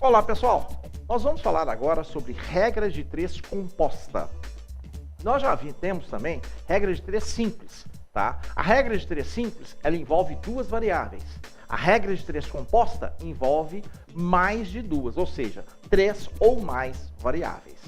Olá pessoal, nós vamos falar agora sobre regra de três composta. Nós já temos também regra de três simples, tá? A regra de três simples, ela envolve duas variáveis. A regra de três composta envolve mais de duas, ou seja, três ou mais variáveis.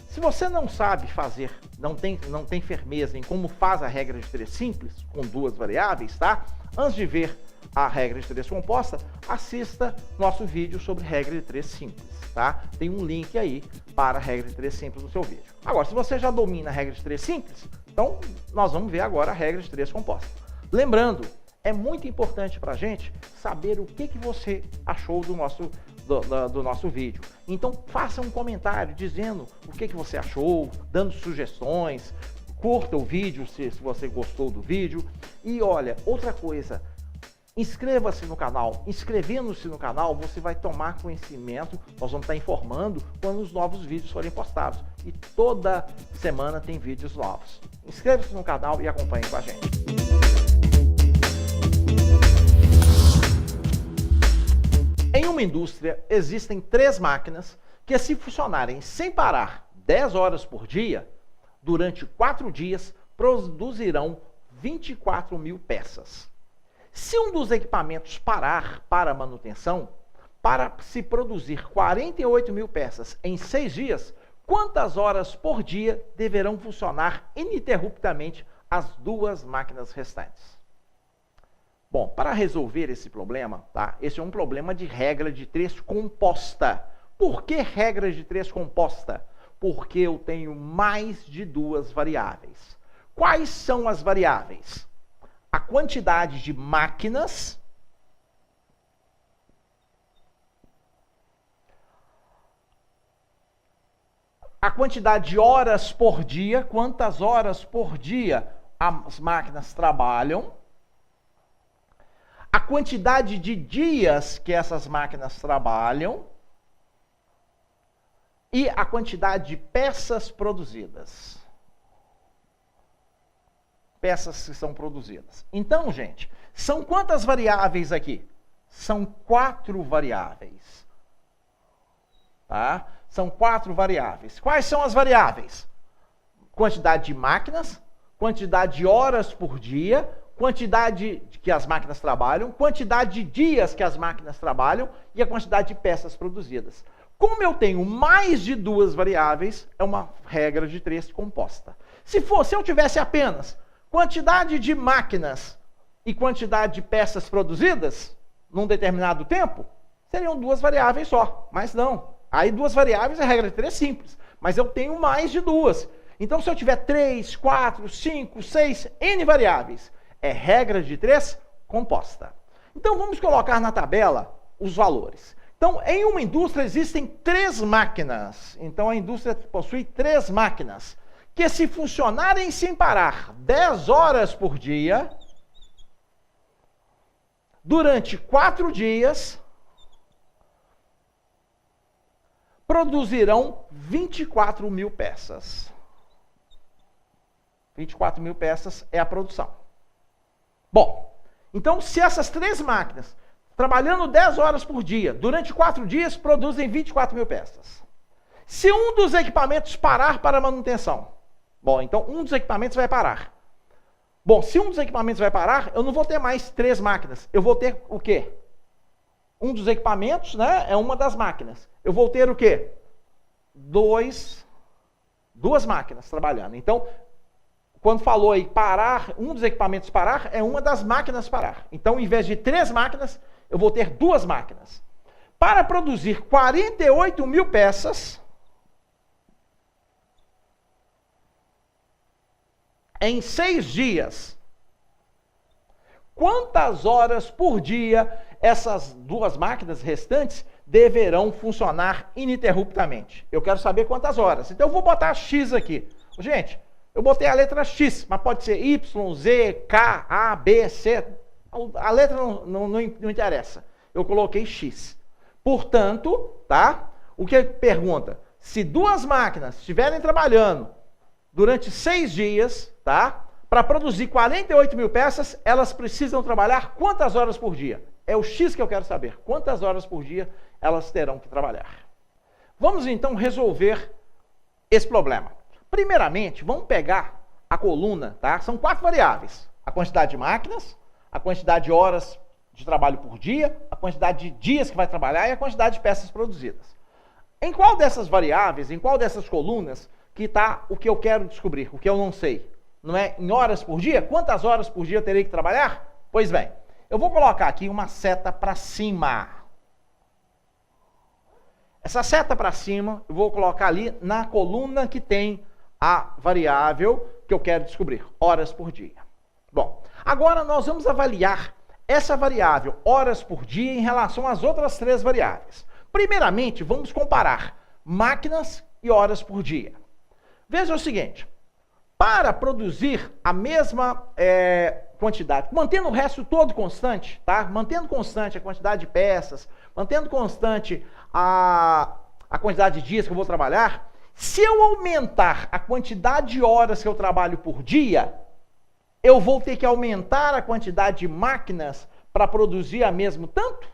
Se você não sabe fazer, não tem firmeza em como faz a regra de três simples com duas variáveis, tá? Antes de ver a regra de três composta, assista nosso vídeo sobre regra de três simples, tá? Tem um link aí para a regra de três simples no seu vídeo. Agora, se você já domina a regra de três simples, então nós vamos ver agora a regra de três composta. Lembrando, é muito importante para a gente saber o que você achou do nosso vídeo. Então, faça um comentário dizendo o que você achou, dando sugestões, curta o vídeo se você gostou do vídeo. E olha, outra coisa, inscreva-se no canal. Inscrevendo-se no canal, você vai tomar conhecimento, nós vamos estar informando quando os novos vídeos forem postados. E toda semana tem vídeos novos. Inscreva-se no canal e acompanhe com a gente. Em uma indústria, existem três máquinas que, se funcionarem sem parar 10 horas por dia, durante 4 dias, produzirão 24 mil peças. Se um dos equipamentos parar para manutenção, para se produzir 48 mil peças em 6 dias, quantas horas por dia deverão funcionar ininterruptamente as duas máquinas restantes? Bom, para resolver esse problema, tá? Esse é um problema de regra de três composta. Por que regra de três composta? Porque eu tenho mais de duas variáveis. Quais são as variáveis? A quantidade de máquinas, a quantidade de horas por dia, quantas horas por dia as máquinas trabalham, a quantidade de dias que essas máquinas trabalham e a quantidade de peças produzidas. Peças que são produzidas. Então, gente, são quantas variáveis aqui? São 4 variáveis. Tá? São 4 variáveis. Quais são as variáveis? Quantidade de máquinas, quantidade de horas por dia, quantidade que as máquinas trabalham, quantidade de dias que as máquinas trabalham e a quantidade de peças produzidas. Como eu tenho mais de duas variáveis, é uma regra de três composta. Se eu tivesse apenas quantidade de máquinas e quantidade de peças produzidas num determinado tempo, seriam duas variáveis só, mas não. Aí duas variáveis é regra de três simples, mas eu tenho mais de duas. Então se eu tiver 3, 4, 5, 6, N variáveis, é regra de três composta. Então vamos colocar na tabela os valores. Então, em uma indústria existem 3 máquinas. Então a indústria possui 3 máquinas que, se funcionarem sem parar 10 horas por dia, durante 4 dias, produzirão 24 mil peças. 24 mil peças é a produção. Bom, então se essas 3 máquinas, trabalhando 10 horas por dia, durante 4 dias, produzem 24 mil peças. Se um dos equipamentos parar para manutenção, bom, então um dos equipamentos vai parar. Bom, se um dos equipamentos vai parar, eu não vou ter mais 3 máquinas. Eu vou ter o quê? Um dos equipamentos, né, é uma das máquinas. Eu vou ter o quê? Duas máquinas trabalhando. Então, quando falou aí parar, um dos equipamentos parar, é uma das máquinas parar. Então, em vez de 3 máquinas, eu vou ter 2 máquinas. Para produzir 48 mil peças, em 6 dias, quantas horas por dia essas 2 máquinas restantes deverão funcionar ininterruptamente? Eu quero saber quantas horas. Então, eu vou botar X aqui. Gente, eu botei a letra X, mas pode ser Y, Z, K, A, B, C. A letra não interessa. Eu coloquei X. Portanto, tá? O que pergunta? Se 2 máquinas estiverem trabalhando durante 6 dias, tá? Para produzir 48 mil peças, elas precisam trabalhar quantas horas por dia? É o X que eu quero saber. Quantas horas por dia elas terão que trabalhar. Vamos então resolver esse problema. Primeiramente, vamos pegar a coluna, tá? São 4 variáveis: a quantidade de máquinas, a quantidade de horas de trabalho por dia, a quantidade de dias que vai trabalhar e a quantidade de peças produzidas. Em qual dessas variáveis, em qual dessas colunas que está o que eu quero descobrir, o que eu não sei? Não é em horas por dia? Quantas horas por dia eu terei que trabalhar? Pois bem, eu vou colocar aqui uma seta para cima. Essa seta para cima, eu vou colocar ali na coluna que tem a variável que eu quero descobrir, horas por dia. Bom, agora nós vamos avaliar essa variável, horas por dia, em relação às outras 3 variáveis. Primeiramente, vamos comparar máquinas e horas por dia. Veja o seguinte, para produzir a mesma quantidade, mantendo o resto todo constante, tá? Mantendo constante a quantidade de peças, mantendo constante a quantidade de dias que eu vou trabalhar, se eu aumentar a quantidade de horas que eu trabalho por dia, eu vou ter que aumentar a quantidade de máquinas para produzir a mesmo tanto?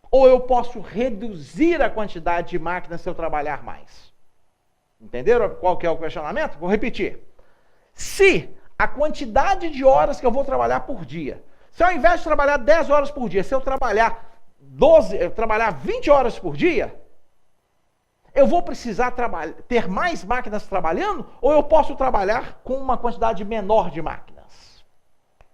Ou eu posso reduzir a quantidade de máquinas se eu trabalhar mais? Entenderam qual que é o questionamento? Vou repetir. Se a quantidade de horas que eu vou trabalhar por dia, se ao invés de trabalhar 10 horas por dia, se eu trabalhar 20 horas por dia, eu vou precisar ter mais máquinas trabalhando, ou eu posso trabalhar com uma quantidade menor de máquinas?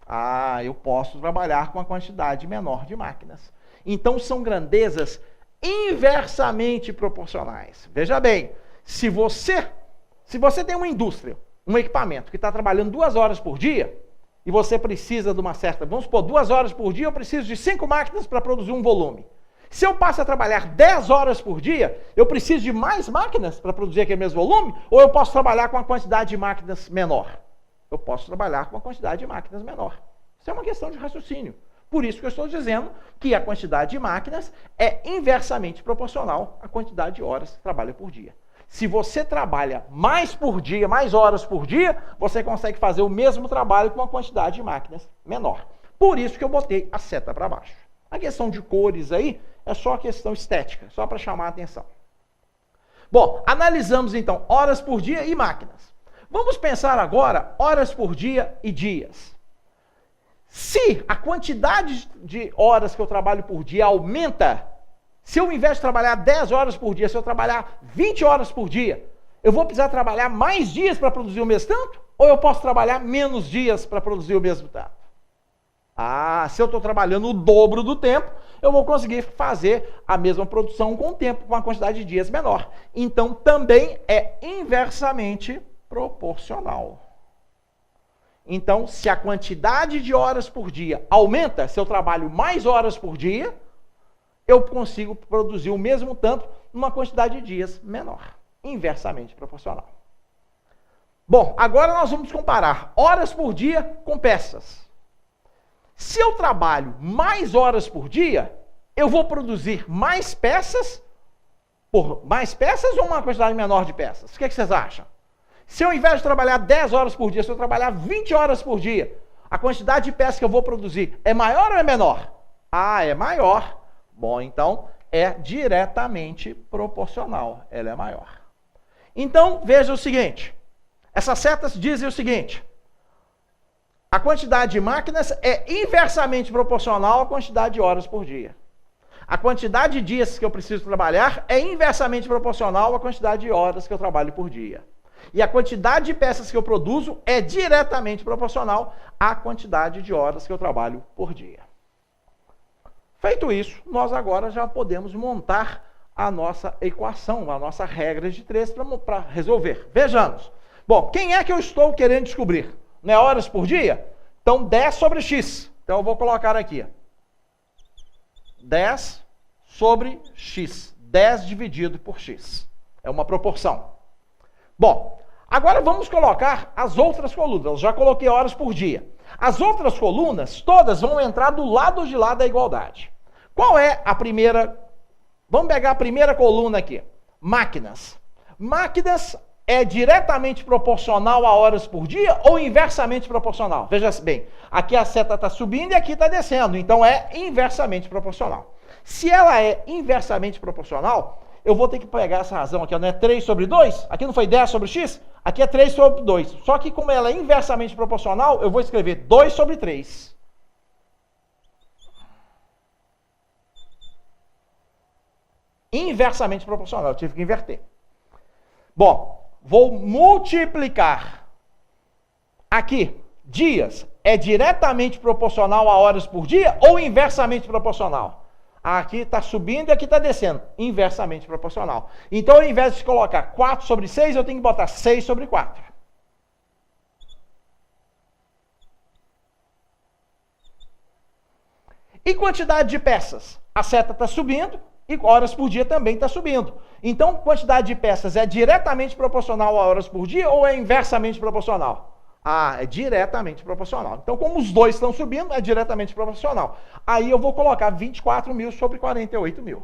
Ah, eu posso trabalhar com uma quantidade menor de máquinas. Então são grandezas inversamente proporcionais. Veja bem, se você tem uma indústria, um equipamento que está trabalhando 2 horas por dia, e você precisa de uma certa, vamos supor, 2 horas por dia, eu preciso de 5 máquinas para produzir um volume. Se eu passo a trabalhar 10 horas por dia, eu preciso de mais máquinas para produzir aquele mesmo volume, ou eu posso trabalhar com uma quantidade de máquinas menor? Eu posso trabalhar com uma quantidade de máquinas menor. Isso é uma questão de raciocínio. Por isso que eu estou dizendo que a quantidade de máquinas é inversamente proporcional à quantidade de horas que trabalha por dia. Se você trabalha mais por dia, mais horas por dia, você consegue fazer o mesmo trabalho com uma quantidade de máquinas menor. Por isso que eu botei a seta para baixo. A questão de cores aí é só a questão estética, só para chamar a atenção. Bom, analisamos então horas por dia e máquinas. Vamos pensar agora horas por dia e dias. Se a quantidade de horas que eu trabalho por dia aumenta, se eu, ao invés de trabalhar 10 horas por dia, se eu trabalhar 20 horas por dia, eu vou precisar trabalhar mais dias para produzir o mesmo tanto? Ou eu posso trabalhar menos dias para produzir o mesmo tanto? Ah, se eu estou trabalhando o dobro do tempo, eu vou conseguir fazer a mesma produção com o tempo, com uma quantidade de dias menor. Então, também é inversamente proporcional. Então, se a quantidade de horas por dia aumenta, se eu trabalho mais horas por dia, eu consigo produzir o mesmo tanto numa quantidade de dias menor. Inversamente proporcional. Bom, agora nós vamos comparar horas por dia com peças. Se eu trabalho mais horas por dia, eu vou produzir mais peças ou uma quantidade menor de peças? O que vocês acham? Se eu, ao invés de trabalhar 10 horas por dia, se eu trabalhar 20 horas por dia, a quantidade de peças que eu vou produzir é maior ou é menor? Ah, é maior. Bom, então é diretamente proporcional. Ela é maior. Então, veja o seguinte. Essas setas dizem o seguinte. A quantidade de máquinas é inversamente proporcional à quantidade de horas por dia. A quantidade de dias que eu preciso trabalhar é inversamente proporcional à quantidade de horas que eu trabalho por dia. E a quantidade de peças que eu produzo é diretamente proporcional à quantidade de horas que eu trabalho por dia. Feito isso, nós agora já podemos montar a nossa equação, a nossa regra de 3 para resolver. Vejamos. Bom, quem é que eu estou querendo descobrir? Não é horas por dia? Então, 10 sobre x. Então, eu vou colocar aqui. 10 sobre x. 10 dividido por x. É uma proporção. Bom, agora vamos colocar as outras colunas. Eu já coloquei horas por dia. As outras colunas, todas vão entrar do lado de lá da igualdade. Qual é a primeira? Vamos pegar a primeira coluna aqui. Máquinas. Máquinas é diretamente proporcional a horas por dia ou inversamente proporcional? Veja bem, aqui a seta está subindo e aqui está descendo. Então é inversamente proporcional. Se ela é inversamente proporcional, eu vou ter que pegar essa razão aqui, não é 3 sobre 2? Aqui não foi 10 sobre x? Aqui é 3 sobre 2. Só que como ela é inversamente proporcional, eu vou escrever 2 sobre 3. Inversamente proporcional, eu tive que inverter. Bom, vou multiplicar. Aqui, dias é diretamente proporcional a horas por dia ou inversamente proporcional? Aqui está subindo e aqui está descendo. Inversamente proporcional. Então, ao invés de colocar 4 sobre 6, eu tenho que botar 6 sobre 4. E quantidade de peças? A seta está subindo e horas por dia também está subindo. Então, quantidade de peças é diretamente proporcional a horas por dia ou é inversamente proporcional? Ah, é diretamente proporcional. Então, como os dois estão subindo, é diretamente proporcional. Aí eu vou colocar 24 mil sobre 48 mil.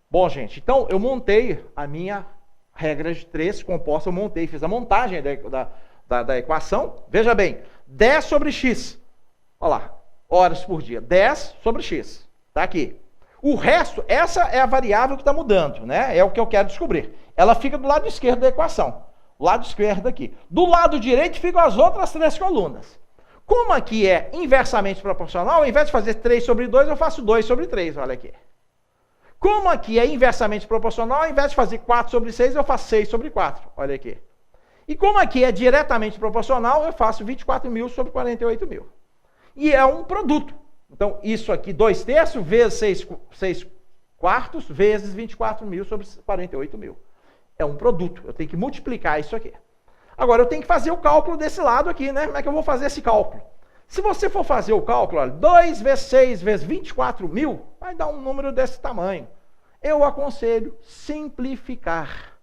Bom, gente, então eu montei a minha regra de 3 composta, eu montei, fiz a montagem da equação. Veja bem, 10 sobre x. Olha lá, horas por dia. 10 sobre x. Está aqui. O resto, essa é a variável que está mudando, né? É o que eu quero descobrir. Ela fica do lado esquerdo da equação. O lado esquerdo aqui. Do lado direito ficam as outras 3 colunas. Como aqui é inversamente proporcional, ao invés de fazer 3 sobre 2, eu faço 2 sobre 3, olha aqui. Como aqui é inversamente proporcional, ao invés de fazer 4 sobre 6, eu faço 6 sobre 4, olha aqui. E como aqui é diretamente proporcional, eu faço 24 mil sobre 48 mil. E é um produto. Então, isso aqui, 2/3 vezes 6 quartos, vezes 24 mil sobre 48 mil. É um produto. Eu tenho que multiplicar isso aqui. Agora, eu tenho que fazer o cálculo desse lado aqui, né? Como é que eu vou fazer esse cálculo? Se você for fazer o cálculo, olha, 2 vezes 6 vezes 24 mil, vai dar um número desse tamanho. Eu aconselho simplificar.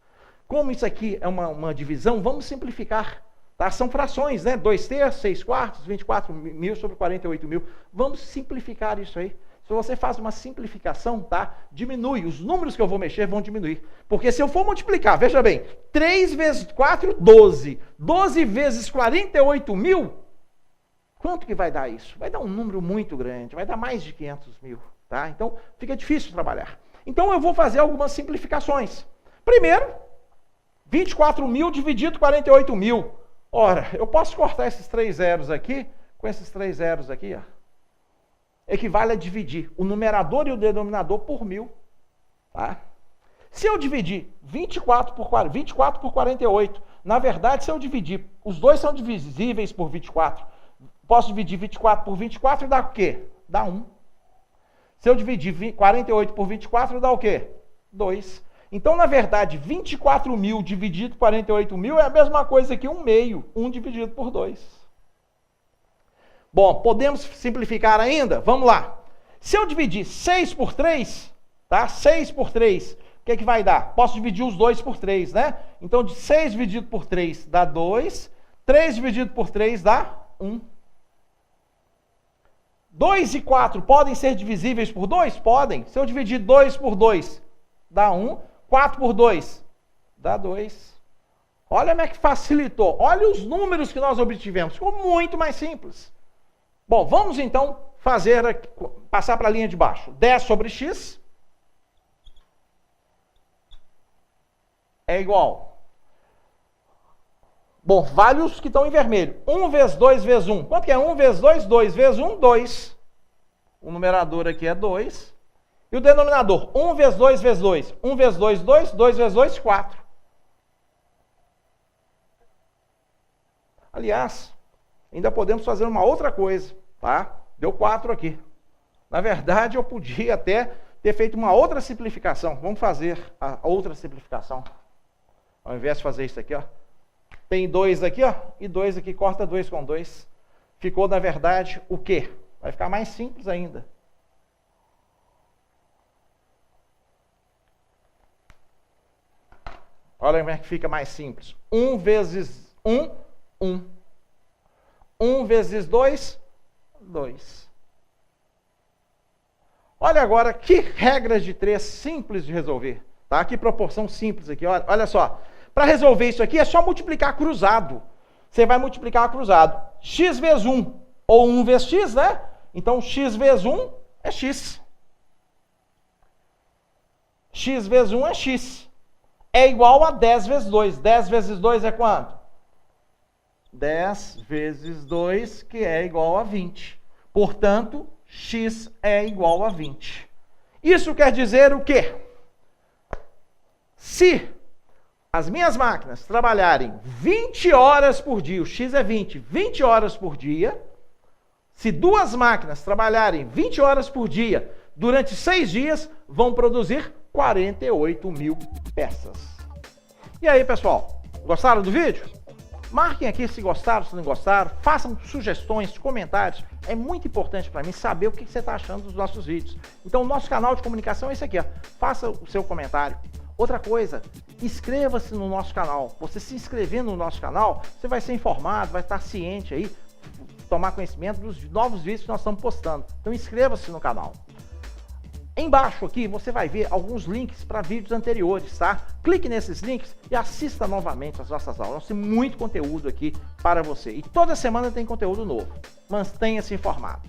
Como isso aqui é uma divisão, vamos simplificar. Tá? São frações, né? 2/3, 6 quartos, 24 mil sobre 48 mil. Vamos simplificar isso aí. Se você faz uma simplificação, tá? Diminui. Os números que eu vou mexer vão diminuir. Porque se eu for multiplicar, veja bem, 3 vezes 4, 12. 12 vezes 48 mil, quanto que vai dar isso? Vai dar um número muito grande, vai dar mais de 500 mil. Tá? Então, fica difícil trabalhar. Então, eu vou fazer algumas simplificações. Primeiro, 24 mil dividido 48 mil. Ora, eu posso cortar esses 3 zeros aqui, com esses 3 zeros aqui, ó. Equivale a dividir o numerador e o denominador por 1000. Tá? Se eu dividir 24 por 48, na verdade, se eu dividir, os dois são divisíveis por 24. Posso dividir 24 por 24 e dá o quê? Dá 1. Se eu dividir 48 por 24, dá o quê? 2. Então, na verdade, 24 mil dividido por 48 mil é a mesma coisa que 1/2. 1 dividido por 2. Bom, podemos simplificar ainda? Vamos lá. Se eu dividir 6 por 3, tá? 6 por 3, o que é que vai dar? Posso dividir os 2 por 3, né? Então, de 6 dividido por 3 dá 2. 3 dividido por 3 dá 1. 2 e 4 podem ser divisíveis por 2? Podem. Se eu dividir 2 por 2, dá 1. 4 por 2, dá 2. Olha como é que facilitou. Olha os números que nós obtivemos. Ficou muito mais simples. Bom, vamos então passar para a linha de baixo. 10 sobre x é igual. Bom, vale os que estão em vermelho. 1 vezes 2 vezes 1. Quanto que é 1 vezes 2? 2 vezes 1, 2. O numerador aqui é 2. E o denominador, 1 vezes 2 vezes 2. 1 vezes 2, 2. 2 vezes 2, 4. Aliás, ainda podemos fazer uma outra coisa, tá? Deu 4 aqui. Na verdade, eu podia até ter feito uma outra simplificação. Vamos fazer a outra simplificação. Ao invés de fazer isso aqui, ó. Tem 2 aqui, ó, e 2 aqui, corta 2 com 2. Ficou, na verdade, o quê? Vai ficar mais simples ainda. Olha como é que fica mais simples. 1 vezes 1, 1. 1 vezes 2, 2. Olha agora que regras de 3 simples de resolver. Tá? Que proporção simples aqui. Olha só. Para resolver isso aqui, é só multiplicar cruzado. Você vai multiplicar cruzado. X vezes 1, ou 1 vezes x, né? Então, x vezes 1 é x. X vezes 1 é x. É igual a 10 vezes 2. 10 vezes 2 é quanto? 10 vezes 2, que é igual a 20. Portanto, x é igual a 20. Isso quer dizer o quê? Se as minhas máquinas trabalharem 20 horas por dia, o x é 20 horas por dia, se duas máquinas trabalharem 20 horas por dia durante 6 dias, vão produzir 48 mil peças. E aí, pessoal, gostaram do vídeo? Marquem aqui se gostaram, se não gostaram, façam sugestões, comentários. É muito importante para mim saber o que você está achando dos nossos vídeos. Então, o nosso canal de comunicação é esse aqui, ó. Faça o seu comentário. Outra coisa, inscreva-se no nosso canal. Você se inscrevendo no nosso canal, você vai ser informado, vai estar ciente aí, tomar conhecimento dos novos vídeos que nós estamos postando. Então, inscreva-se no canal. Embaixo aqui você vai ver alguns links para vídeos anteriores, tá? Clique nesses links e assista novamente as nossas aulas. Tem muito conteúdo aqui para você. E toda semana tem conteúdo novo. Mantenha-se informado.